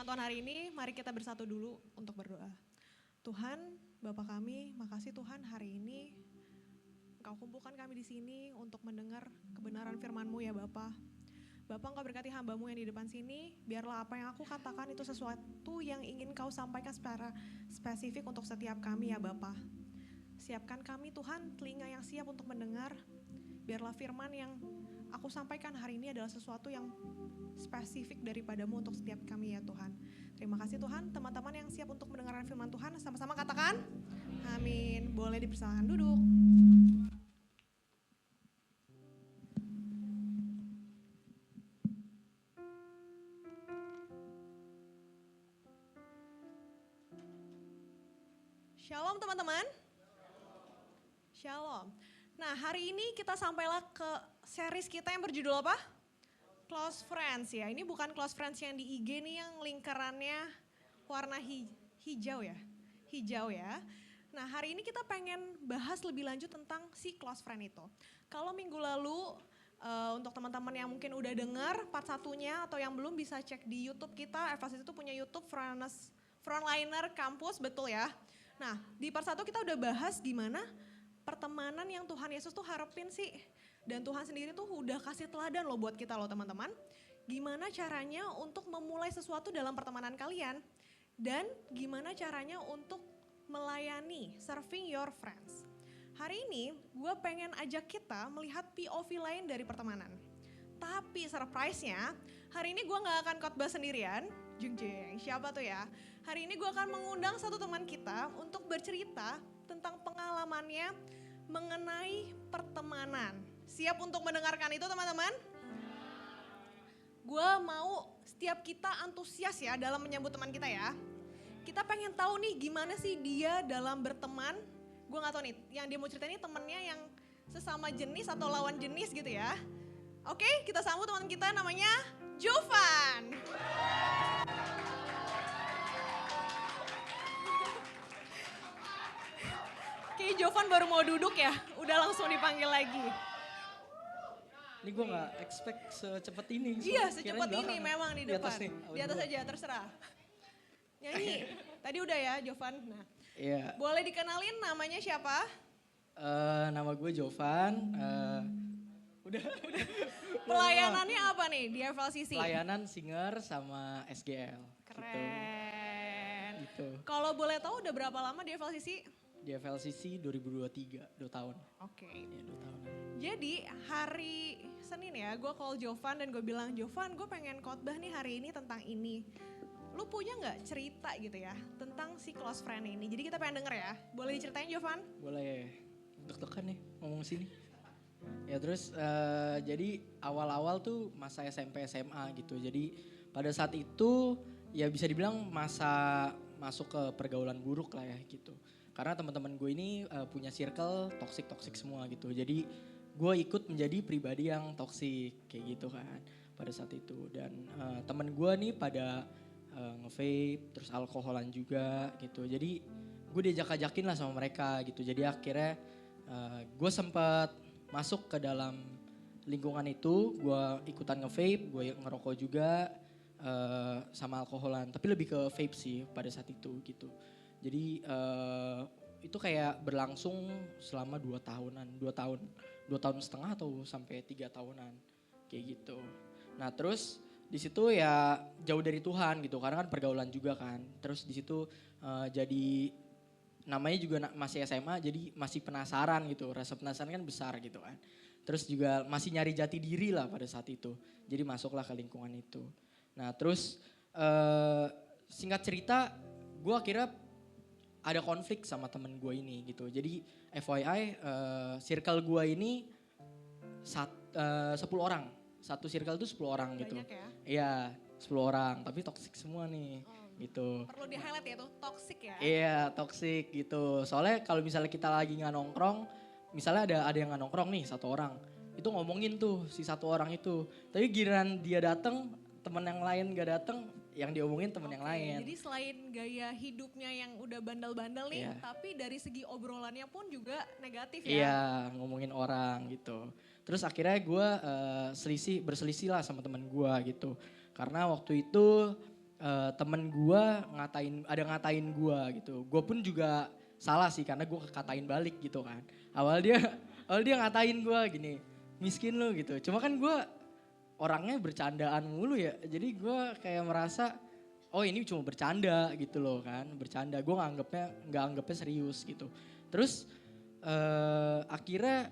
Tuhan hari ini, mari kita bersatu dulu untuk berdoa. Tuhan, Bapa kami, makasih Tuhan hari ini Engkau kumpulkan kami di sini untuk mendengar kebenaran firman-Mu ya Bapa. Bapak Engkau berkati hamba-Mu yang di depan sini, biarlah apa yang aku katakan itu sesuatu yang ingin Kau sampaikan secara spesifik untuk setiap kami ya Bapa. Siapkan kami Tuhan, telinga yang siap untuk mendengar, biarlah firman yang aku sampaikan hari ini adalah sesuatu yang spesifik daripada-Mu untuk setiap kami ya Tuhan. Terima kasih Tuhan, teman-teman yang siap untuk mendengarkan firman Tuhan, sama-sama katakan, amin. Boleh dipersilakan duduk. Shalom teman-teman. Shalom. Nah hari ini kita sampailah ke series kita yang berjudul apa? Close Friends ya. Ini bukan Close Friends yang di IG nih yang lingkarannya warna hijau ya. Hijau ya. Nah hari ini kita pengen bahas lebih lanjut tentang si close friend itu. Kalau minggu lalu untuk teman-teman yang mungkin udah dengar part satunya atau yang belum bisa cek di YouTube kita. FAS itu punya YouTube Frontliner Kampus, betul ya. Nah di part 1 kita udah bahas gimana pertemanan yang Tuhan Yesus tuh harapin sih. Dan Tuhan sendiri tuh udah kasih teladan loh buat kita loh teman-teman. Gimana caranya untuk memulai sesuatu dalam pertemanan kalian. Dan gimana caranya untuk melayani, serving your friends. Hari ini gue pengen ajak kita melihat POV lain dari pertemanan. Tapi surprise-nya hari ini gue gak akan khotbah sendirian. Jeng jeng, siapa tuh ya? Hari ini gue akan mengundang satu teman kita untuk bercerita tentang pengalamannya mengenai pertemanan. Siap untuk mendengarkan itu teman-teman? Gue mau setiap kita antusias ya dalam menyambut teman kita ya. Kita pengen tahu nih gimana sih dia dalam berteman. Gue gak tahu nih, yang dia mau cerita ini temennya yang sesama jenis atau lawan jenis gitu ya. Oke, kita sambut teman kita namanya Jovan. Oke, Jovan baru mau duduk ya, udah langsung dipanggil lagi. Ini gue gak expect secepat ini. Iya, secepat ini memang di depan. Nih, di atas aja, terserah. Nyanyi, tadi udah ya Jovan. Nah, iya. Boleh dikenalin namanya siapa? Nama gue Jovan. Udah. Pelayanannya apa nih di FLCC? Pelayanan singer sama SGL. Keren. Gitu. Kalau boleh tahu udah berapa lama di FLCC? Di FLCC 2023, 2 tahun. Oke. Iya 2 tahun. Jadi hari Senin ya, gue call Jovan dan gue bilang, Jovan gue pengen khotbah nih hari ini tentang ini. Lu punya gak cerita gitu ya tentang si close friend ini? Jadi kita pengen denger ya, boleh diceritain Jovan? Boleh, deg-degan nih ngomong sini. Ya terus jadi awal-awal tuh masa SMP SMA gitu. Jadi pada saat itu ya bisa dibilang masa masuk ke pergaulan buruk lah ya gitu. Karena teman-teman gue ini punya circle toxic semua gitu. Jadi gue ikut menjadi pribadi yang toxic kayak gitu kan pada saat itu. Dan teman gue nih pada nge-vape terus alkoholan juga gitu. Jadi gue diajak-ajakin lah sama mereka gitu. Jadi akhirnya gue sempat masuk ke dalam lingkungan itu. Gue ikutan nge-vape, gue ngerokok juga sama alkoholan. Tapi lebih ke vape sih pada saat itu gitu. Jadi itu kayak berlangsung selama 2 tahunan, 2 tahun setengah atau sampai 3 tahunan kayak gitu. Nah terus di situ ya jauh dari Tuhan gitu karena kan pergaulan juga kan. Terus di situ jadi namanya juga masih SMA jadi masih penasaran gitu. Rasa penasaran kan besar gitu kan. Terus juga masih nyari jati diri lah pada saat itu. Jadi masuklah ke lingkungan itu. Nah terus singkat cerita gue akhirnya ada konflik sama temen gue ini gitu. Jadi FYI circle gue ini 10 orang. Satu circle itu 10 orang gitu. Banyak ya? Iya 10 orang tapi toxic semua nih gitu. Perlu di highlight ya tuh, toxic ya? Iya toxic gitu. Soalnya kalau misalnya kita lagi nggak nongkrong. Misalnya ada yang nggak nongkrong nih 1 orang. Itu ngomongin tuh si 1 orang itu. Tapi giliran dia dateng temen yang lain gak dateng. Yang diomongin temen yang lain. Jadi selain gaya hidupnya yang udah bandel-bandel nih, tapi dari segi obrolannya pun juga negatif ya? Iya, ngomongin orang gitu. Terus akhirnya gue berselisih lah sama temen gue gitu. Karena waktu itu temen gue ngatain gue gitu. Gue pun juga salah sih karena gue katain balik gitu kan. Awal dia awal dia ngatain gue gini, miskin lu gitu. Cuma kan gue orangnya bercandaan mulu ya. Jadi gue kayak merasa oh ini cuma bercanda gitu loh kan. Bercanda, gue nggak anggapnya serius gitu. Terus akhirnya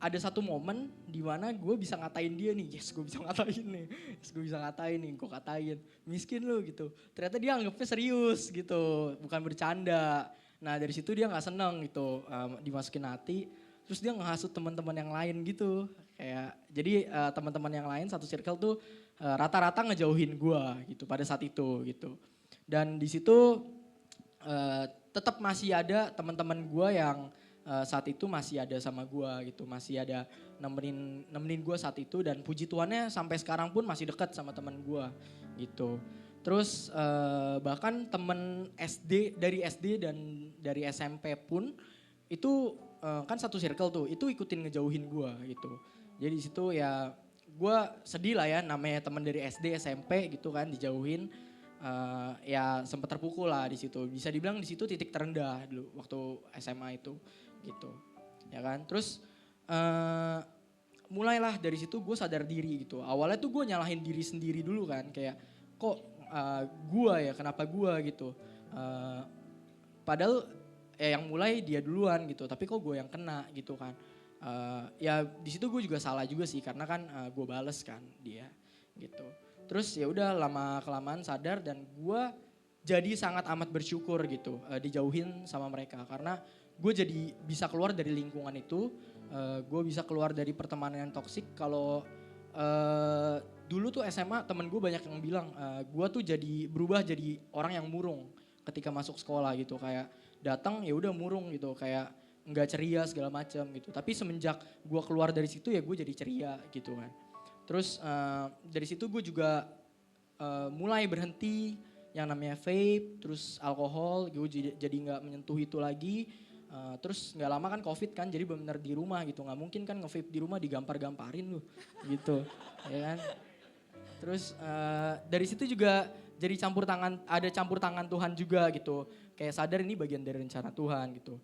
ada satu momen di mana gue bisa ngatain dia nih. Yes, gue bisa ngatain nih. Yes, gue bisa ngatain nih, gue katain. Miskin lu gitu. Ternyata dia anggapnya serius gitu, bukan bercanda. Nah dari situ dia nggak seneng gitu, dimasukin hati. Terus dia ngehasut teman-teman yang lain gitu. Kayak jadi teman-teman yang lain satu circle tuh rata-rata ngejauhin gue gitu pada saat itu gitu. Dan di situ tetap masih ada teman-teman gue yang saat itu masih ada sama gue gitu, masih ada nemenin gue saat itu dan puji Tuhannya sampai sekarang pun masih dekat sama teman gue gitu. Terus bahkan temen dari SD dan dari SMP pun itu kan satu circle tuh, itu ikutin ngejauhin gue gitu. Jadi di situ ya gue sedih lah ya, namanya teman dari SD SMP gitu kan dijauhin. Ya sempat terpukul lah di situ. Bisa dibilang di situ titik terendah dulu waktu SMA itu gitu. Ya kan? Terus mulailah dari situ gue sadar diri gitu. Awalnya tuh gue nyalahin diri sendiri dulu kan, kayak kok gue ya, kenapa gue gitu. Padahal yang mulai dia duluan gitu, tapi kok gue yang kena gitu kan. Ya di situ gue juga salah juga sih karena kan gue bales kan dia gitu. Terus ya udah lama kelamaan sadar dan gue jadi sangat amat bersyukur gitu dijauhin sama mereka karena gue jadi bisa keluar dari lingkungan itu, gue bisa keluar dari pertemanan yang toksik. Kalau dulu tuh SMA temen gue banyak yang bilang gue tuh berubah jadi orang yang murung ketika masuk sekolah gitu, kayak datang ya udah murung gitu, kayak nggak ceria segala macam gitu. Tapi semenjak gue keluar dari situ ya gue jadi ceria gitu kan. Terus dari situ gue juga mulai berhenti yang namanya vape, terus alkohol, gue jadi nggak menyentuh itu lagi. Terus nggak lama kan COVID kan, jadi benar-benar di rumah gitu, nggak mungkin kan nge-vape di rumah digampar-gamparin lu gitu, ya kan. Terus dari situ juga jadi ada campur tangan Tuhan juga gitu, kayak sadar ini bagian dari rencana Tuhan gitu.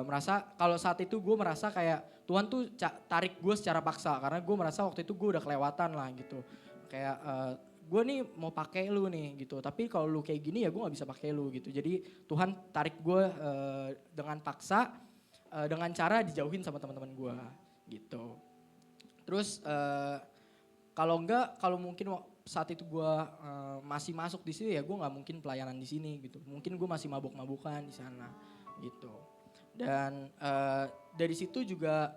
Merasa kalau saat itu gue merasa kayak Tuhan tuh tarik gue secara paksa karena gue merasa waktu itu gue udah kelewatan lah gitu, kayak gue nih mau pakai lu nih gitu, tapi kalau lu kayak gini ya gue nggak bisa pakai lu gitu. Jadi Tuhan tarik gue dengan paksa, dengan cara dijauhin sama teman-teman gue gitu. Terus kalau mungkin saat itu gue masih masuk di sini ya gue nggak mungkin pelayanan di sini gitu. Mungkin gue masih mabuk-mabukan di sana gitu. Dan dari situ juga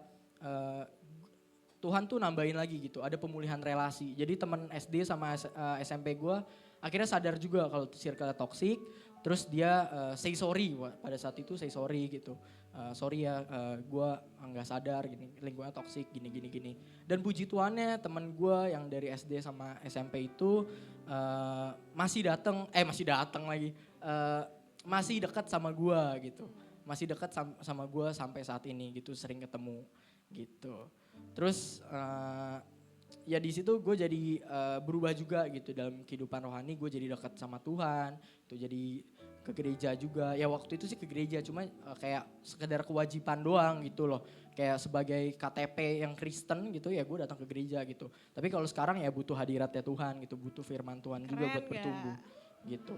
Tuhan tuh nambahin lagi gitu, ada pemulihan relasi. Jadi teman SD sama SMP gue akhirnya sadar juga kalau circle toxic. Terus dia say sorry pada saat itu, say sorry gitu. Sorry ya, gue nggak sadar gini, lingkungannya toxic gini. Dan puji Tuhannya teman gue yang dari SD sama SMP itu masih datang lagi, masih dekat sama gue gitu. Masih dekat sama gue sampai saat ini gitu, sering ketemu gitu. Terus ya di situ gue jadi berubah juga gitu dalam kehidupan rohani. Gue jadi dekat sama Tuhan, itu jadi ke gereja juga. Ya waktu itu sih ke gereja, cuma kayak sekedar kewajiban doang gitu loh. Kayak sebagai KTP yang Kristen gitu ya gue datang ke gereja gitu. Tapi kalau sekarang ya butuh hadiratnya Tuhan gitu, butuh firman Tuhan juga buat bertumbuh gitu.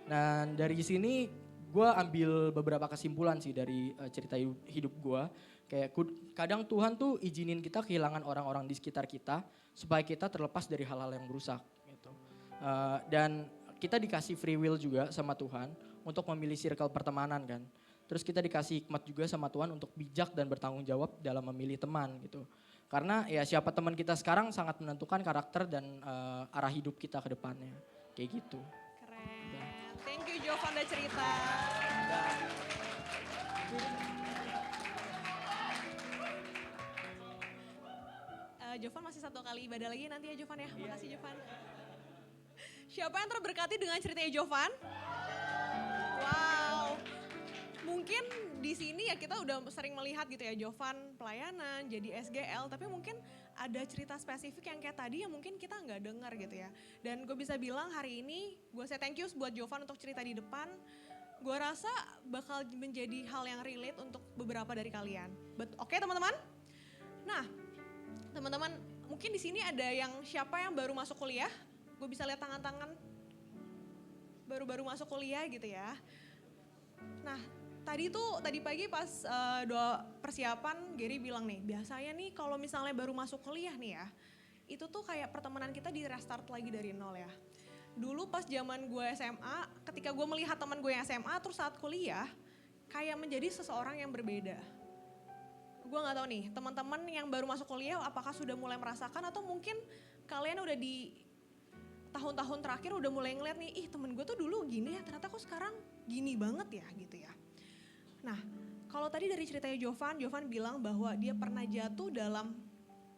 Dan dari sini gue ambil beberapa kesimpulan sih dari cerita hidup gue. Kayak kadang Tuhan tuh izinin kita kehilangan orang-orang di sekitar kita supaya kita terlepas dari hal-hal yang merusak gitu. Dan kita dikasih free will juga sama Tuhan untuk memilih circle pertemanan kan. Terus kita dikasih hikmat juga sama Tuhan untuk bijak dan bertanggung jawab dalam memilih teman gitu. Karena ya siapa teman kita sekarang sangat menentukan karakter dan arah hidup kita ke depannya. Kayak gitu. Keren. Thank you Jovan udah cerita. Jovan masih satu kali ibadah lagi nanti ya Jovan ya. Makasih Jovan. Siapa yang terberkati dengan ceritanya Jovan? Wow. Mungkin di sini ya kita udah sering melihat gitu ya Jovan pelayanan, jadi SGL, tapi mungkin ada cerita spesifik yang kayak tadi yang mungkin kita nggak dengar gitu ya. Dan gue bisa bilang hari ini gue say thank you buat Jovan untuk cerita di depan. Gue rasa bakal menjadi hal yang relate untuk beberapa dari kalian. Oke teman-teman? Nah, teman-teman mungkin di sini ada yang siapa yang baru masuk kuliah? Gue bisa lihat tangan-tangan baru-baru masuk kuliah gitu ya. Nah, tadi pagi pas doa persiapan Gary bilang nih, biasanya nih kalau misalnya baru masuk kuliah nih ya, itu tuh kayak pertemanan kita di restart lagi dari nol ya. Dulu pas zaman gue SMA, ketika gue melihat teman gue yang SMA terus saat kuliah, kayak menjadi seseorang yang berbeda. Gue gak tahu nih, teman-teman yang baru masuk kuliah apakah sudah mulai merasakan atau mungkin kalian udah di tahun-tahun terakhir udah mulai ngeliat nih, ih temen gue tuh dulu gini ya, ternyata kok sekarang gini banget ya gitu ya. Nah, kalau tadi dari ceritanya Jovan bilang bahwa dia pernah jatuh dalam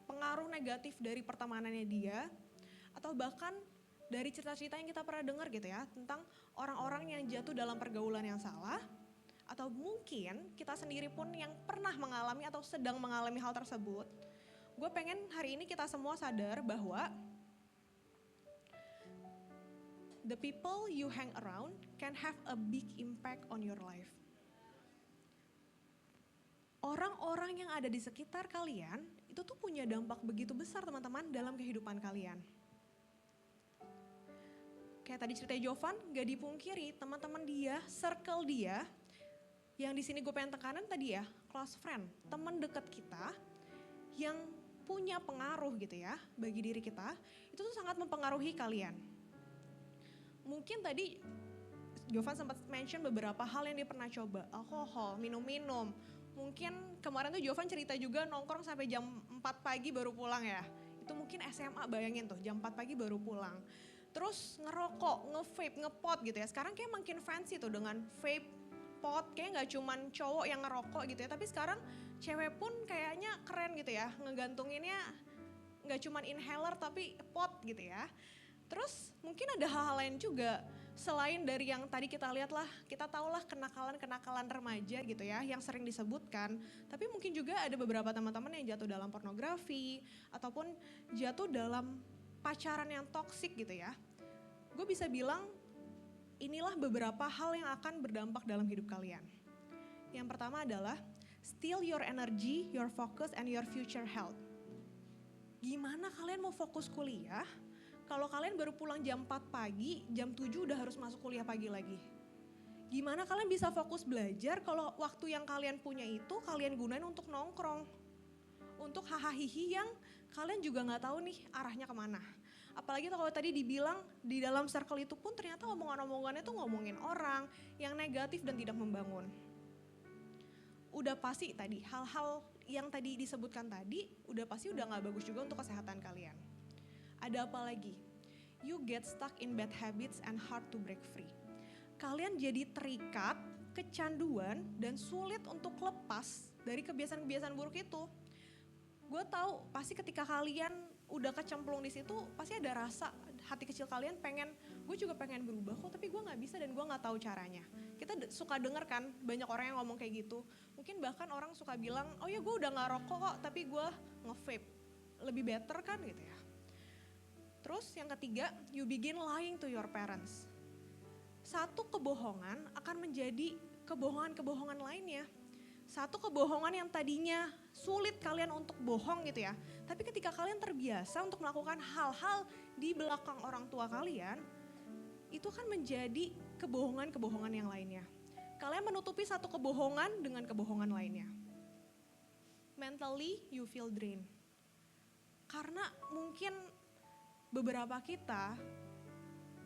pengaruh negatif dari pertemanannya dia, atau bahkan dari cerita-cerita yang kita pernah dengar gitu ya, tentang orang-orang yang jatuh dalam pergaulan yang salah, atau mungkin kita sendiri pun yang pernah mengalami atau sedang mengalami hal tersebut. Gue pengen hari ini kita semua sadar bahwa the people you hang around can have a big impact on your life. Orang-orang yang ada di sekitar kalian itu tuh punya dampak begitu besar teman-teman dalam kehidupan kalian. Kayak tadi cerita Jovan, gak dipungkiri teman-teman dia, circle dia, yang di sini gue pengen tekanan tadi ya, close friend, teman dekat kita yang punya pengaruh gitu ya bagi diri kita, itu tuh sangat mempengaruhi kalian. Mungkin tadi Jovan sempat mention beberapa hal yang dia pernah coba, alkohol, minum-minum. Mungkin kemarin tuh Jovan cerita juga nongkrong sampai jam 4 pagi baru pulang ya. Itu mungkin SMA, bayangin tuh jam 4 pagi baru pulang. Terus ngerokok, nge-vape, ngepot gitu ya. Sekarang kayak makin fancy tuh dengan vape, pot. Kayak gak cuman cowok yang ngerokok gitu ya. Tapi sekarang cewek pun kayaknya keren gitu ya. Ngegantunginnya gak cuman inhaler tapi pot gitu ya. Terus mungkin ada hal-hal lain juga selain dari yang tadi kita lihat lah, kita tahulah kenakalan-kenakalan remaja gitu ya yang sering disebutkan. Tapi mungkin juga ada beberapa teman-teman yang jatuh dalam pornografi ataupun jatuh dalam pacaran yang toksik gitu ya. Gue bisa bilang inilah beberapa hal yang akan berdampak dalam hidup kalian. Yang pertama adalah steal your energy, your focus and your future health. Gimana kalian mau fokus kuliah? Kalau kalian baru pulang jam 4 pagi, jam 7 udah harus masuk kuliah pagi lagi. Gimana kalian bisa fokus belajar kalau waktu yang kalian punya itu kalian gunain untuk nongkrong. Untuk hahaha yang kalian juga gak tahu nih arahnya kemana. Apalagi kalau tadi dibilang di dalam circle itu pun ternyata omongan-omongannya tuh ngomongin orang yang negatif dan tidak membangun. Udah pasti tadi hal-hal yang tadi disebutkan tadi udah pasti udah gak bagus juga untuk kesehatan kalian. Ada apa lagi? You get stuck in bad habits and hard to break free. Kalian jadi terikat, kecanduan, dan sulit untuk lepas dari kebiasaan-kebiasaan buruk itu. Gue tahu pasti ketika kalian udah kecemplung di situ, pasti ada rasa hati kecil kalian pengen, gue juga pengen berubah kok, tapi gue nggak bisa dan gue nggak tahu caranya. Kita suka denger kan banyak orang yang ngomong kayak gitu. Mungkin bahkan orang suka bilang, oh ya gue udah nggak rokok kok, tapi gue nge-vape. Lebih better kan gitu ya. Terus yang ketiga, you begin lying to your parents. Satu kebohongan akan menjadi kebohongan-kebohongan lainnya. Satu kebohongan yang tadinya sulit kalian untuk bohong gitu ya. Tapi ketika kalian terbiasa untuk melakukan hal-hal di belakang orang tua kalian, itu kan menjadi kebohongan-kebohongan yang lainnya. Kalian menutupi satu kebohongan dengan kebohongan lainnya. Mentally you feel drained. Karena mungkin beberapa kita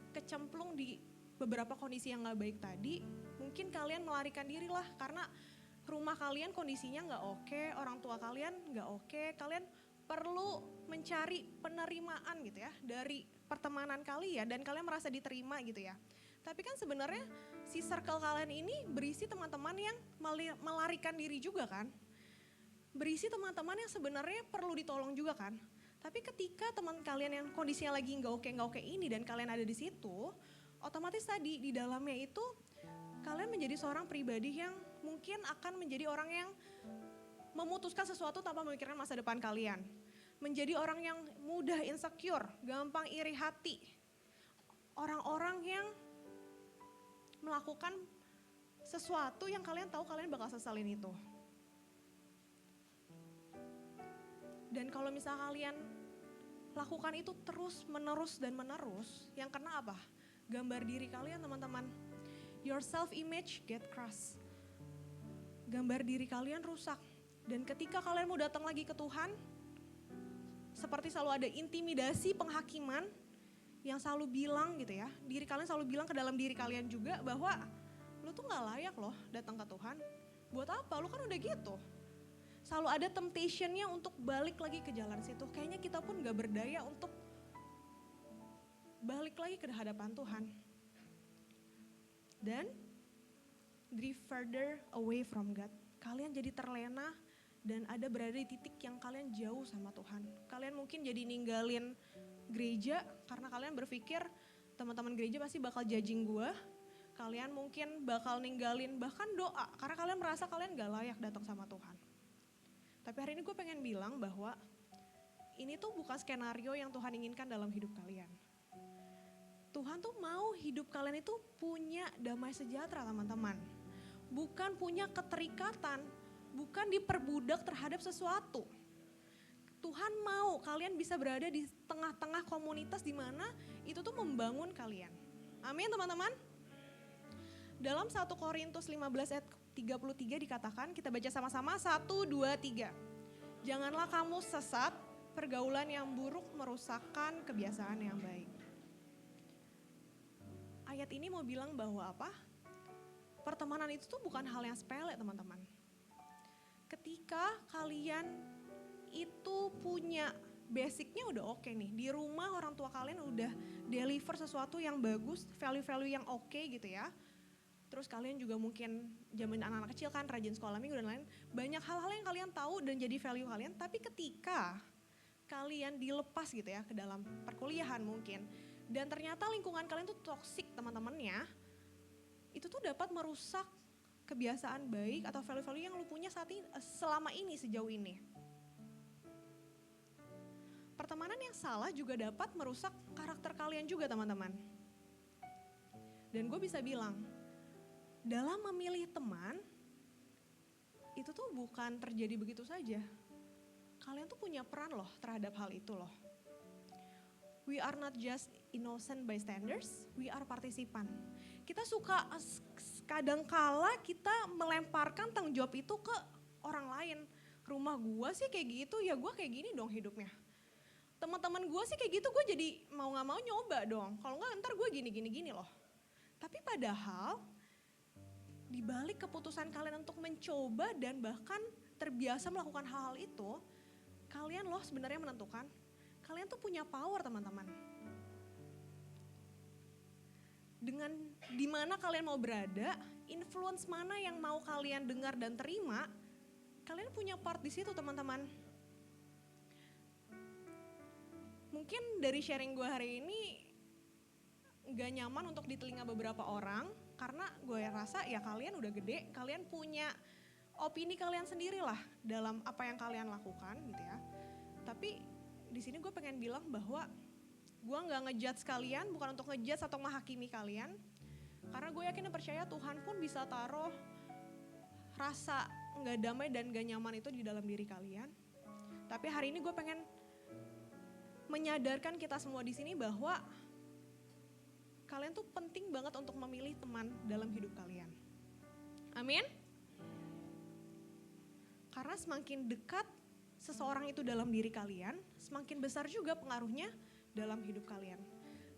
kecemplung di beberapa kondisi yang gak baik tadi, mungkin kalian melarikan diri lah karena rumah kalian kondisinya gak oke, orang tua kalian gak oke, kalian perlu mencari penerimaan gitu ya dari pertemanan kalian dan kalian merasa diterima gitu ya. Tapi kan sebenarnya si circle kalian ini berisi teman-teman yang melarikan diri juga kan. Berisi teman-teman yang sebenarnya perlu ditolong juga kan. Tapi ketika teman kalian yang kondisinya lagi nggak oke ini dan kalian ada di situ, otomatis tadi di dalamnya itu kalian menjadi seorang pribadi yang mungkin akan menjadi orang yang memutuskan sesuatu tanpa memikirkan masa depan kalian. menjadi orang yang mudah insecure, gampang iri hati. Orang-orang yang melakukan sesuatu yang kalian tahu kalian bakal sesalin itu. Dan kalau misal kalian lakukan itu terus menerus dan menerus, yang kena apa? Gambar diri kalian teman-teman. Your self image get crushed. Gambar diri kalian rusak. Dan ketika kalian mau datang lagi ke Tuhan, seperti selalu ada intimidasi penghakiman yang selalu bilang gitu ya, diri kalian selalu bilang ke dalam diri kalian juga bahwa lu tuh gak layak loh datang ke Tuhan. Buat apa? Lu kan udah gitu. Selalu ada temptationnya untuk balik lagi ke jalan situ. Kayaknya kita pun gak berdaya untuk balik lagi ke hadapan Tuhan. Dan drift further away from God. Kalian jadi terlena dan ada berada di titik yang kalian jauh sama Tuhan. Kalian mungkin jadi ninggalin gereja karena kalian berpikir teman-teman gereja pasti bakal judging gue. Kalian mungkin bakal ninggalin bahkan doa karena kalian merasa kalian gak layak datang sama Tuhan. Tapi hari ini gue pengen bilang bahwa ini tuh bukan skenario yang Tuhan inginkan dalam hidup kalian. Tuhan tuh mau hidup kalian itu punya damai sejahtera teman-teman. Bukan punya keterikatan, bukan diperbudak terhadap sesuatu. Tuhan mau kalian bisa berada di tengah-tengah komunitas di mana itu tuh membangun kalian. Amin teman-teman. Dalam 1 Korintus 15 ayat 33 dikatakan, kita baca sama-sama 1, 2, 3. Janganlah kamu sesat, pergaulan yang buruk merusakkan kebiasaan yang baik. Ayat ini mau bilang bahwa apa? Pertemanan itu tuh bukan hal yang sepele teman-teman. Ketika kalian itu punya basicnya udah oke nih. Di rumah orang tua kalian udah deliver sesuatu yang bagus, value-value yang oke gitu ya. Terus kalian juga mungkin zaman anak-anak kecil kan rajin sekolah minggu dan lain. Banyak hal-hal yang kalian tahu dan jadi value kalian. Tapi ketika kalian dilepas gitu ya ke dalam perkuliahan mungkin. Dan ternyata lingkungan kalian tuh toksik teman-temannya. Itu tuh dapat merusak kebiasaan baik atau value-value yang lu punya saat ini, selama ini sejauh ini. Pertemanan yang salah juga dapat merusak karakter kalian juga teman-teman. Dan gue bisa bilang, dalam memilih teman, itu tuh bukan terjadi begitu saja. Kalian tuh punya peran loh terhadap hal itu loh. We are not just innocent bystanders, we are participant. Kita suka kadangkala kita melemparkan tanggung jawab itu ke orang lain. Rumah gue sih kayak gitu, ya gue kayak gini dong hidupnya. Teman-teman gue sih kayak gitu, gue jadi mau gak mau nyoba dong. Kalau enggak ntar gue gini loh. Tapi padahal di balik keputusan kalian untuk mencoba dan bahkan terbiasa melakukan hal-hal itu, kalian loh sebenarnya menentukan, kalian tuh punya power teman-teman. Dengan di mana kalian mau berada, influence mana yang mau kalian dengar dan terima, kalian punya part di situ teman-teman. Mungkin dari sharing gue hari ini gak nyaman untuk di telinga beberapa orang, karena gue rasa ya kalian udah gede, kalian punya opini kalian sendiri lah dalam apa yang kalian lakukan gitu ya. Tapi di sini gue pengen bilang bahwa gue nggak ngejudge kalian, bukan untuk ngejudge atau menghakimi kalian. Karena gue yakin dan percaya Tuhan pun bisa taruh rasa nggak damai dan nggak nyaman itu di dalam diri kalian. Tapi hari ini gue pengen menyadarkan kita semua di sini bahwa kalian tuh penting banget untuk memilih teman dalam hidup kalian. Amin. Karena semakin dekat seseorang itu dalam diri kalian, semakin besar juga pengaruhnya dalam hidup kalian.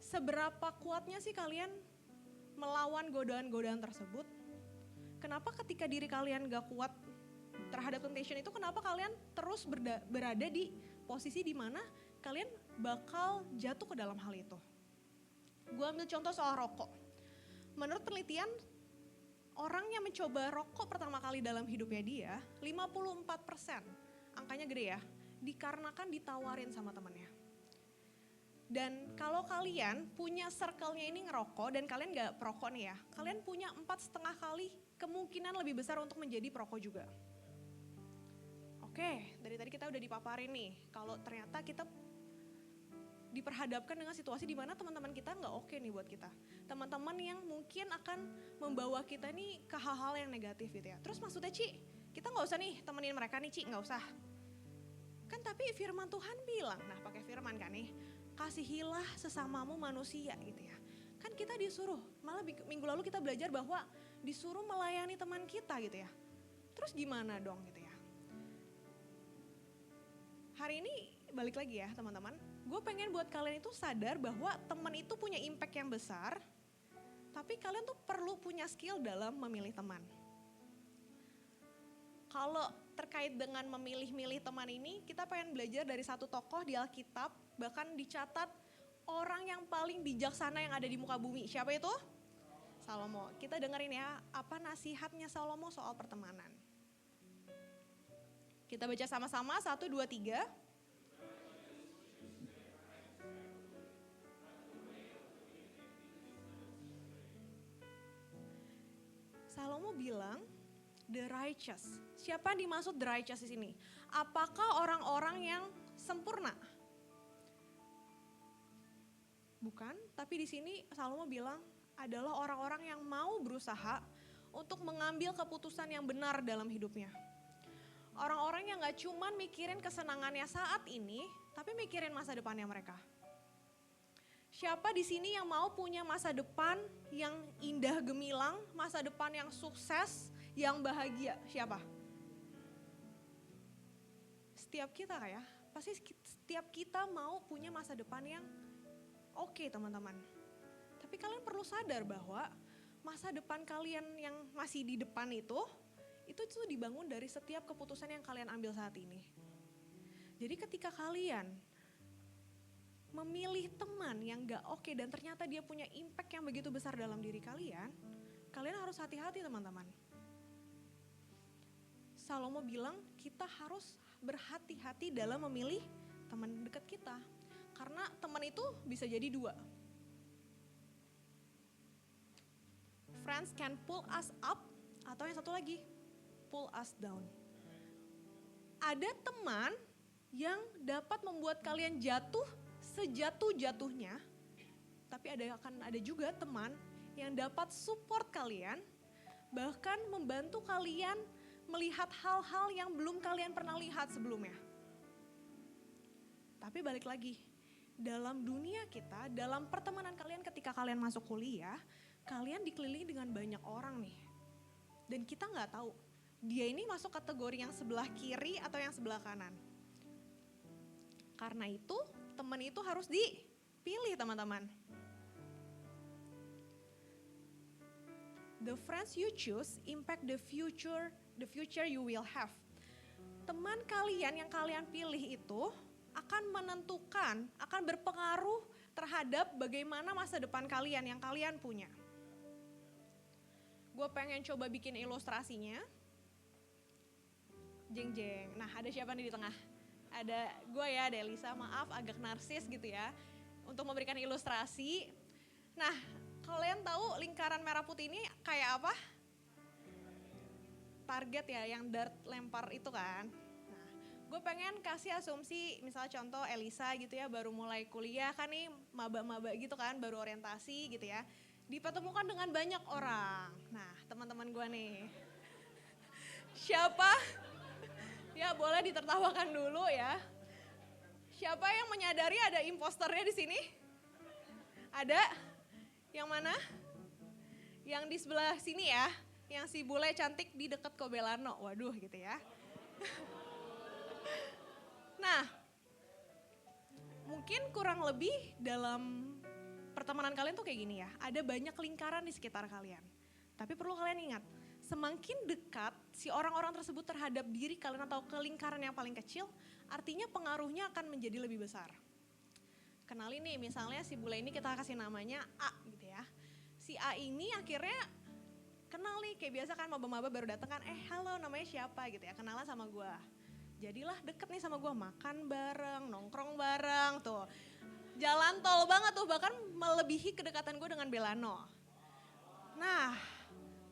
Seberapa kuatnya sih kalian melawan godaan-godaan tersebut? Kenapa ketika diri kalian gak kuat terhadap temptation itu, kenapa kalian terus berada di posisi di mana kalian bakal jatuh ke dalam hal itu? Gue ambil contoh soal rokok. Menurut penelitian, orang yang mencoba rokok pertama kali dalam hidupnya dia, 54%, angkanya gede ya, dikarenakan ditawarin sama temannya. Dan kalau kalian punya circle-nya ini ngerokok dan kalian gak perokok nih ya, kalian punya 4,5 kali kemungkinan lebih besar untuk menjadi perokok juga. Oke? Oke, dari tadi kita udah dipaparin nih, kalau ternyata kita diperhadapkan dengan situasi di mana teman-teman kita nggak oke nih buat kita. Teman-teman yang mungkin akan membawa kita nih ke hal-hal yang negatif gitu ya. Terus maksudnya Ci, kita nggak usah nih temenin mereka nih Ci, nggak usah. Kan tapi firman Tuhan bilang, nah pakai firman kan nih, kasihilah sesamamu manusia gitu ya. Kan kita disuruh, malah minggu lalu kita belajar bahwa disuruh melayani teman kita gitu ya. Terus gimana dong gitu ya. Hari ini balik lagi ya teman-teman, gue pengen buat kalian itu sadar bahwa teman itu punya impact yang besar, tapi kalian tuh perlu punya skill dalam memilih teman. Kalau terkait dengan memilih-milih teman ini, kita pengen belajar dari satu tokoh di Alkitab, bahkan dicatat orang yang paling bijaksana yang ada di muka bumi. Siapa itu? Salomo. Kita dengerin ya, apa nasihatnya Salomo soal pertemanan. Kita baca sama-sama, 1, 2, 3. Salomo bilang, the righteous. Siapa yang dimaksud the righteous di sini? Apakah orang-orang yang sempurna? Bukan, tapi di sini Salomo bilang adalah orang-orang yang mau berusaha untuk mengambil keputusan yang benar dalam hidupnya. Orang-orang yang gak cuman mikirin kesenangannya saat ini, tapi mikirin masa depannya mereka. Siapa di sini yang mau punya masa depan yang indah gemilang, masa depan yang sukses, yang bahagia? Siapa? Setiap kita ya, pasti setiap kita mau punya masa depan yang oke teman-teman. Tapi kalian perlu sadar bahwa masa depan kalian yang masih di depan itu tuh dibangun dari setiap keputusan yang kalian ambil saat ini. Jadi ketika kalian memilih teman yang gak oke dan ternyata dia punya impact yang begitu besar dalam diri kalian, kalian harus hati-hati teman-teman. Salomo bilang kita harus berhati-hati dalam memilih teman dekat kita. Karena teman itu bisa jadi dua. Friends can pull us up, atau yang satu lagi, pull us down. Ada teman yang dapat membuat kalian jatuh sejatuh-jatuhnya, tapi akan ada juga teman yang dapat support kalian, bahkan membantu kalian melihat hal-hal yang belum kalian pernah lihat sebelumnya. Tapi balik lagi, dalam dunia kita, dalam pertemanan kalian ketika kalian masuk kuliah, kalian dikelilingi dengan banyak orang nih. Dan kita gak tahu, dia ini masuk kategori yang sebelah kiri atau yang sebelah kanan. Karena itu, teman itu harus dipilih teman-teman. The friends you choose impact the future you will have. Teman kalian yang kalian pilih itu akan menentukan, akan berpengaruh terhadap bagaimana masa depan kalian yang kalian punya. Gue pengen coba bikin ilustrasinya. Jeng-jeng, nah ada siapa nih di tengah? Ada gue ya, ada Elisa, maaf agak narsis gitu ya. Untuk memberikan ilustrasi. Nah, kalian tahu lingkaran merah putih ini kayak apa? Target ya, yang dart lempar itu kan. Nah, gue pengen kasih asumsi, misalnya contoh Elisa gitu ya, baru mulai kuliah kan nih, maba-maba gitu kan, baru orientasi gitu ya. Dipertemukan dengan banyak orang. Nah, teman-teman gue nih. Siapa? Ya boleh ditertawakan dulu ya. Siapa yang menyadari ada imposternya di sini? Ada? Yang mana? Yang di sebelah sini ya. Yang si bule cantik di dekat Kobelano. Waduh gitu ya. Nah, mungkin kurang lebih dalam pertemanan kalian tuh kayak gini ya. Ada banyak lingkaran di sekitar kalian. Tapi perlu kalian ingat, semakin dekat si orang-orang tersebut terhadap diri kalian atau ke lingkaran yang paling kecil, artinya pengaruhnya akan menjadi lebih besar. Kenalin nih, misalnya si bule ini kita kasih namanya A gitu ya. Si A ini akhirnya kenal nih, kayak biasa kan maba-maba baru datang kan, halo namanya siapa gitu ya, kenalan sama gue. Jadilah deket nih sama gue, makan bareng, nongkrong bareng tuh. Jalan tol banget tuh, bahkan melebihi kedekatan gue dengan Belano. Nah,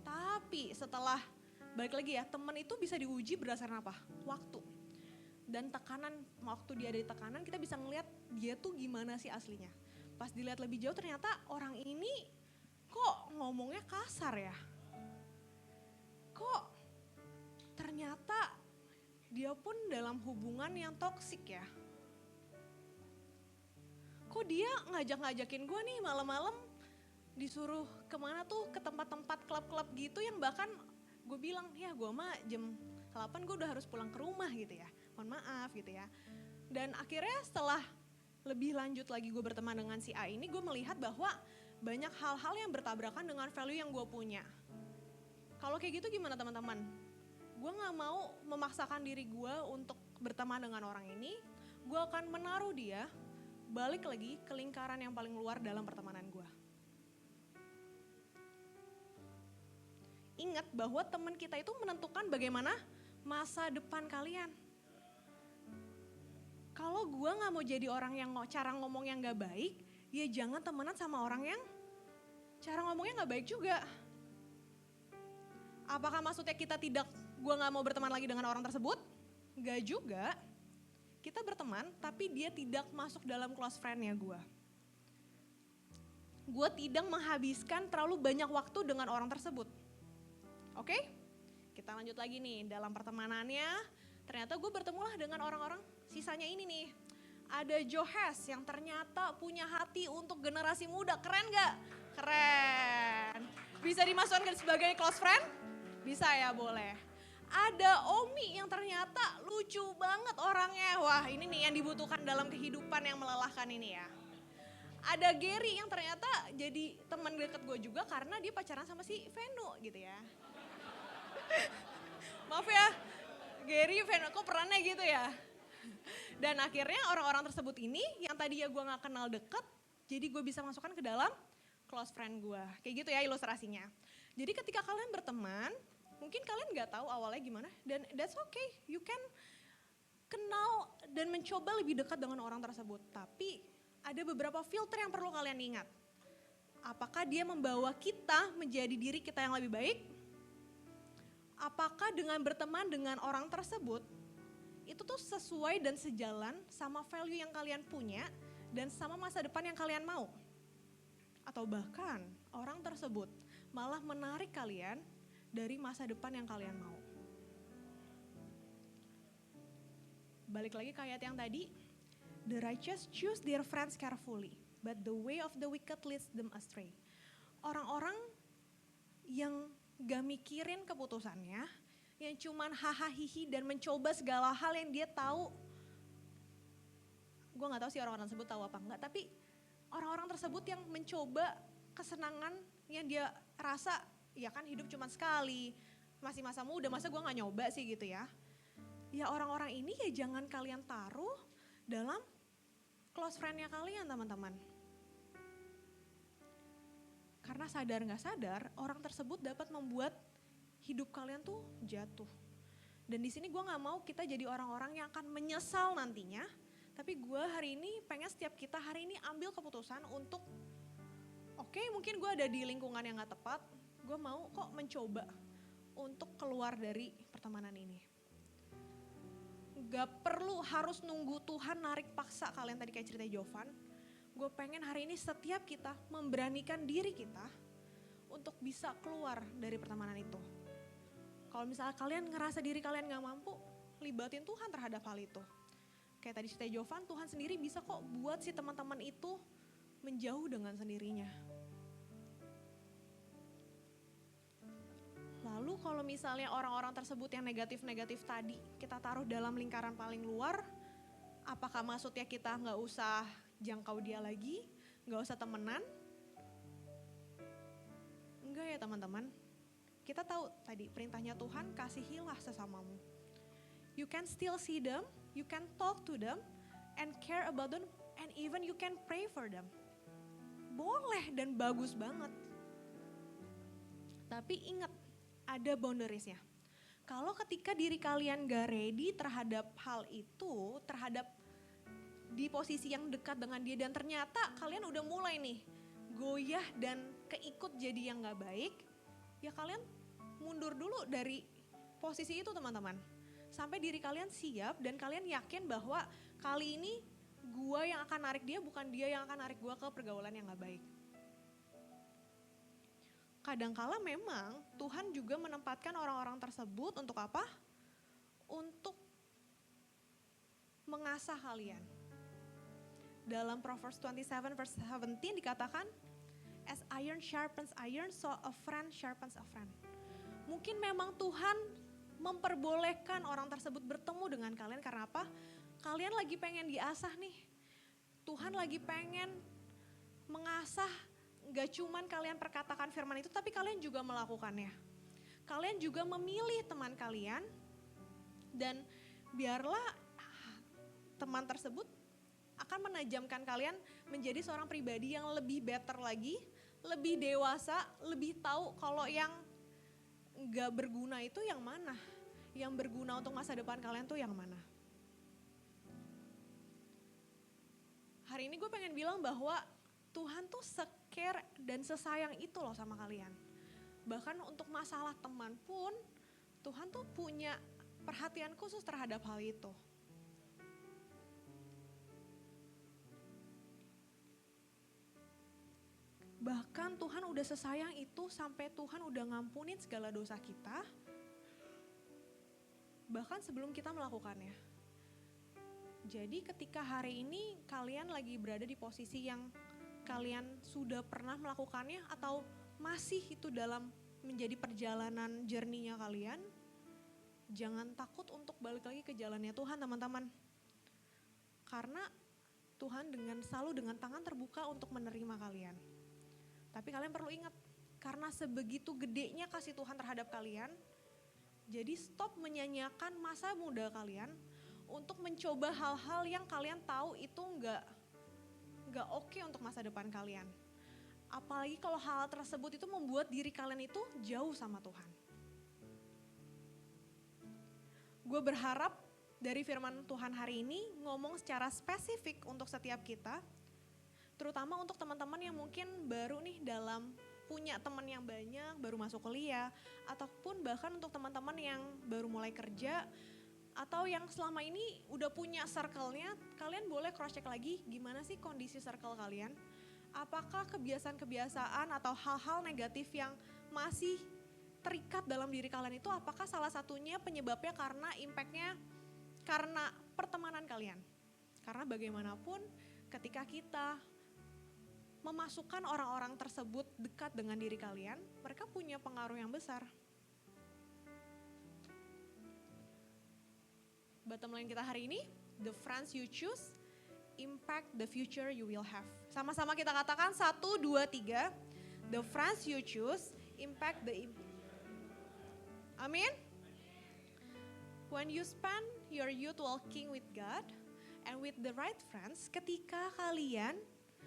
tapi setelah balik lagi ya, teman itu bisa diuji berdasarkan apa? Waktu. dan tekanan, waktu dia ada di tekanan kita bisa ngeliat dia tuh gimana sih aslinya. Pas dilihat lebih jauh ternyata orang ini kok ngomongnya kasar ya. Kok ternyata dia pun dalam hubungan yang toksik ya. Kok dia ngajak-ngajakin gue nih malam-malam disuruh kemana tuh, ke tempat-tempat klub-klub gitu yang bahkan gue bilang ya gue mah jam 8 gue udah harus pulang ke rumah gitu ya. Mohon maaf gitu ya. Dan akhirnya setelah lebih lanjut lagi gue berteman dengan si A ini, gue melihat bahwa banyak hal-hal yang bertabrakan dengan value yang gue punya. Kalau kayak gitu gimana teman-teman? Gue gak mau memaksakan diri gue untuk berteman dengan orang ini. Gue akan menaruh dia balik lagi ke lingkaran yang paling luar dalam pertemanan gue. Ingat bahwa teman kita itu menentukan bagaimana masa depan kalian. Kalau gue gak mau jadi orang yang cara ngomong yang gak baik, ya jangan temenan sama orang yang cara ngomongnya gak baik juga. Apakah maksudnya gue gak mau berteman lagi dengan orang tersebut? Gak juga. Kita berteman tapi dia tidak masuk dalam close friend-nya gue. Gue tidak menghabiskan terlalu banyak waktu dengan orang tersebut. Oke? Kita lanjut lagi nih, dalam pertemanannya ternyata gue bertemulah dengan orang-orang sisanya ini nih. Ada Johes yang ternyata punya hati untuk generasi muda, keren gak? Keren. Bisa dimasukkan sebagai close friend? Bisa ya, boleh. Ada Omi yang ternyata lucu banget orangnya. Wah, ini nih yang dibutuhkan dalam kehidupan yang melelahkan ini ya. Ada Gary yang ternyata jadi teman deket gue juga karena dia pacaran sama si Venu gitu ya. Maaf ya, Gary, Venu kok perannya gitu ya. Dan akhirnya orang-orang tersebut ini yang tadi ya gue gak kenal deket, jadi gue bisa masukkan ke dalam close friend gue. Kayak gitu ya ilustrasinya. Jadi ketika kalian berteman, mungkin kalian gak tahu awalnya gimana, dan that's okay. You can kenal dan mencoba lebih dekat dengan orang tersebut. Tapi ada beberapa filter yang perlu kalian ingat. Apakah dia membawa kita menjadi diri kita yang lebih baik? Apakah dengan berteman dengan orang tersebut, itu tuh sesuai dan sejalan sama value yang kalian punya dan sama masa depan yang kalian mau? Atau bahkan orang tersebut malah menarik kalian dari masa depan yang kalian mau. Balik lagi ke ayat yang tadi, the righteous choose their friends carefully, but the way of the wicked leads them astray. Orang-orang yang gak mikirin keputusannya, yang cuman hahaha dan mencoba segala hal yang dia tahu. Gue gak tahu sih orang-orang tersebut tahu apa enggak, tapi orang-orang tersebut yang mencoba kesenangan yang dia rasa, ya kan hidup cuma sekali, masih masa muda, masa gue gak nyoba sih gitu ya. Ya orang-orang ini ya jangan kalian taruh dalam close friend-nya kalian teman-teman. Karena sadar gak sadar, orang tersebut dapat membuat hidup kalian tuh jatuh. Dan di sini gue gak mau kita jadi orang-orang yang akan menyesal nantinya. Tapi gue hari ini pengen setiap kita hari ini ambil keputusan untuk, oke, mungkin gue ada di lingkungan yang gak tepat. Gue mau kok mencoba untuk keluar dari pertemanan ini. Gak perlu harus nunggu Tuhan narik paksa kalian tadi kayak cerita Jovan. Gue pengen hari ini setiap kita memberanikan diri kita untuk bisa keluar dari pertemanan itu. Kalau misalnya kalian ngerasa diri kalian gak mampu, libatin Tuhan terhadap hal itu. Kayak tadi cerita Jovan, Tuhan sendiri bisa kok buat si teman-teman itu menjauh dengan sendirinya. Lalu kalau misalnya orang-orang tersebut yang negatif-negatif tadi kita taruh dalam lingkaran paling luar, apakah maksudnya kita gak usah jangkau dia lagi, gak usah temenan? Enggak ya teman-teman. Kita tahu tadi perintahnya Tuhan, kasihilah sesamamu. You can still see them, you can talk to them, and care about them, and even you can pray for them. Boleh dan bagus banget. Tapi ingat, ada boundariesnya. Kalau ketika diri kalian gak ready terhadap hal itu, terhadap di posisi yang dekat dengan dia dan ternyata kalian udah mulai nih goyah dan keikut jadi yang gak baik, ya kalian mundur dulu dari posisi itu teman-teman. sampai diri kalian siap dan kalian yakin bahwa kali ini gue yang akan narik dia, bukan dia yang akan narik gue ke pergaulan yang gak baik. Kadangkala memang Tuhan juga menempatkan orang-orang tersebut untuk apa? Untuk mengasah kalian. Dalam Proverbs 27 verse 17 dikatakan, as iron sharpens iron, so a friend sharpens a friend. Mungkin memang Tuhan memperbolehkan orang tersebut bertemu dengan kalian karena apa? Kalian lagi pengen diasah nih. Tuhan lagi pengen mengasah, gak cuman kalian perkatakan firman itu, tapi kalian juga melakukannya. Kalian juga memilih teman kalian, dan biarlah teman tersebut akan menajamkan kalian menjadi seorang pribadi yang lebih better lagi, lebih dewasa, lebih tahu kalau yang gak berguna itu yang mana. Yang berguna untuk masa depan kalian tuh yang mana. Hari ini gue pengen bilang bahwa Tuhan tuh se-care dan sesayang itu loh sama kalian. Bahkan untuk masalah teman pun Tuhan tuh punya perhatian khusus terhadap hal itu. Bahkan Tuhan udah sesayang itu sampai Tuhan udah ngampunin segala dosa kita. Bahkan sebelum kita melakukannya. Jadi ketika hari ini kalian lagi berada di posisi yang kalian sudah pernah melakukannya atau masih itu dalam menjadi perjalanan journey-nya kalian, jangan takut untuk balik lagi ke jalannya Tuhan teman-teman. Karena Tuhan selalu dengan tangan terbuka untuk menerima kalian. Tapi kalian perlu ingat, karena sebegitu gedenya kasih Tuhan terhadap kalian, jadi stop menyanyiakan masa muda kalian untuk mencoba hal-hal yang kalian tahu itu nggak oke untuk masa depan kalian. Apalagi kalau hal tersebut itu membuat diri kalian itu jauh sama Tuhan. Gue berharap dari firman Tuhan hari ini ngomong secara spesifik untuk setiap kita, terutama untuk teman-teman yang mungkin baru nih dalam punya teman yang banyak, baru masuk kuliah, ataupun bahkan untuk teman-teman yang baru mulai kerja, atau yang selama ini udah punya circle-nya, kalian boleh cross check lagi gimana sih kondisi circle kalian. Apakah kebiasaan-kebiasaan atau hal-hal negatif yang masih terikat dalam diri kalian itu, apakah salah satunya penyebabnya karena impact-nya karena pertemanan kalian. Karena bagaimanapun ketika kita memasukkan orang-orang tersebut dekat dengan diri kalian, mereka punya pengaruh yang besar. Bottom line kita hari ini, the friends you choose impact the future you will have. Sama-sama kita katakan 1, 2, 3. The friends you choose impact the... Amin? When you spend your youth walking with God and with the right friends, ketika kalian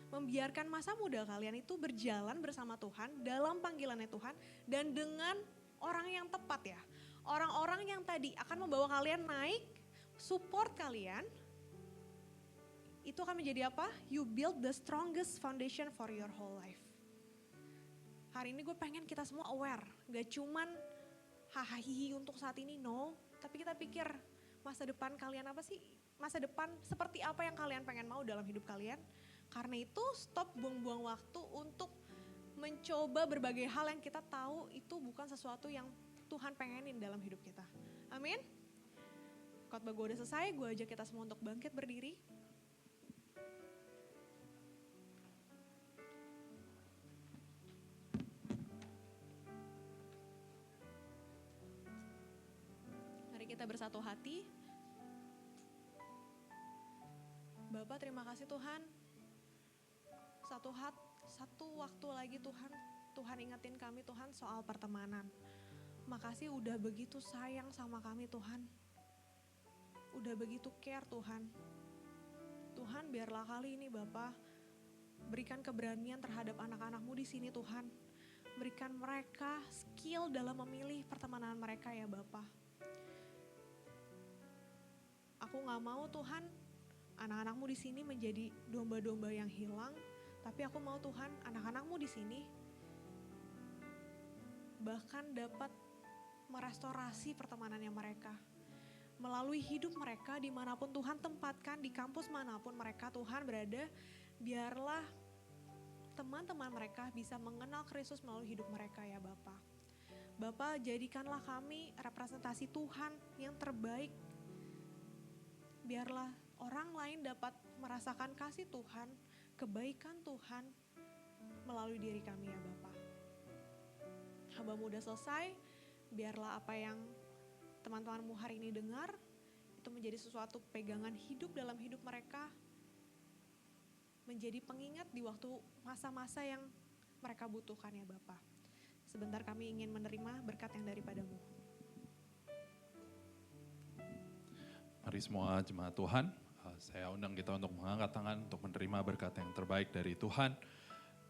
membiarkan masa muda kalian itu berjalan bersama Tuhan dalam panggilannya Tuhan dan dengan orang yang tepat ya. Orang-orang yang tadi akan membawa kalian naik, support kalian, itu akan menjadi apa? You build the strongest foundation for your whole life. Hari ini gue pengen kita semua aware, gak cuman hahaha untuk saat ini, no. Tapi kita pikir masa depan kalian apa sih? Masa depan seperti apa yang kalian pengen mau dalam hidup kalian? Karena itu stop buang-buang waktu untuk mencoba berbagai hal yang kita tahu itu bukan sesuatu yang Tuhan pengenin dalam hidup kita. Amin. Khotbah gue udah selesai, gue ajak kita semua untuk bangkit berdiri. Mari kita bersatu hati. Bapak, terima kasih Tuhan. Satu waktu lagi Tuhan ingetin kami Tuhan soal pertemanan. Makasih udah begitu sayang sama kami Tuhan. Udah begitu care Tuhan. Tuhan biarlah kali ini Bapa berikan keberanian terhadap anak-anak-Mu di sini Tuhan. Berikan mereka skill dalam memilih pertemanan mereka ya Bapa. Aku gak mau Tuhan anak-anak-Mu di sini menjadi domba-domba yang hilang. Tapi aku mau Tuhan anak-anak-Mu di sini bahkan dapat merestorasi pertemanannya mereka. melalui hidup mereka dimanapun Tuhan tempatkan, di kampus manapun mereka Tuhan berada, biarlah teman-teman mereka bisa mengenal Kristus melalui hidup mereka ya Bapak. Bapak jadikanlah kami representasi Tuhan yang terbaik. Biarlah orang lain dapat merasakan kasih Tuhan, kebaikan Tuhan melalui diri kami ya Bapak. Hamba-Mu udah selesai, biarlah apa yang teman-temanmu hari ini dengar, itu menjadi sesuatu pegangan hidup dalam hidup mereka, menjadi pengingat di waktu masa-masa yang mereka butuhkan ya Bapak. Sebentar kami ingin menerima berkat yang daripada-Mu. Mari semua jemaat Tuhan, saya undang kita untuk mengangkat tangan untuk menerima berkat yang terbaik dari Tuhan.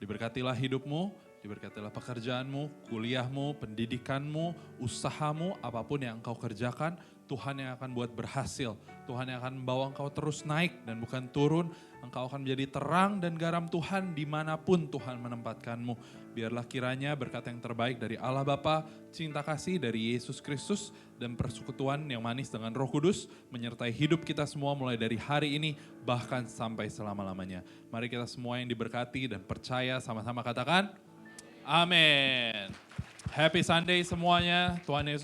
Diberkatilah hidupmu, diberkatilah pekerjaanmu, kuliahmu, pendidikanmu, usahamu, apapun yang engkau kerjakan, Tuhan yang akan buat berhasil. Tuhan yang akan membawa engkau terus naik dan bukan turun. Engkau akan menjadi terang dan garam Tuhan dimanapun Tuhan menempatkanmu. Biarlah kiranya berkat yang terbaik dari Allah Bapa, cinta kasih dari Yesus Kristus, dan persekutuan yang manis dengan Roh Kudus menyertai hidup kita semua mulai dari hari ini bahkan sampai selama-lamanya. Mari kita semua yang diberkati dan percaya sama-sama katakan, amin. Happy Sunday semuanya, Tuhan Yesus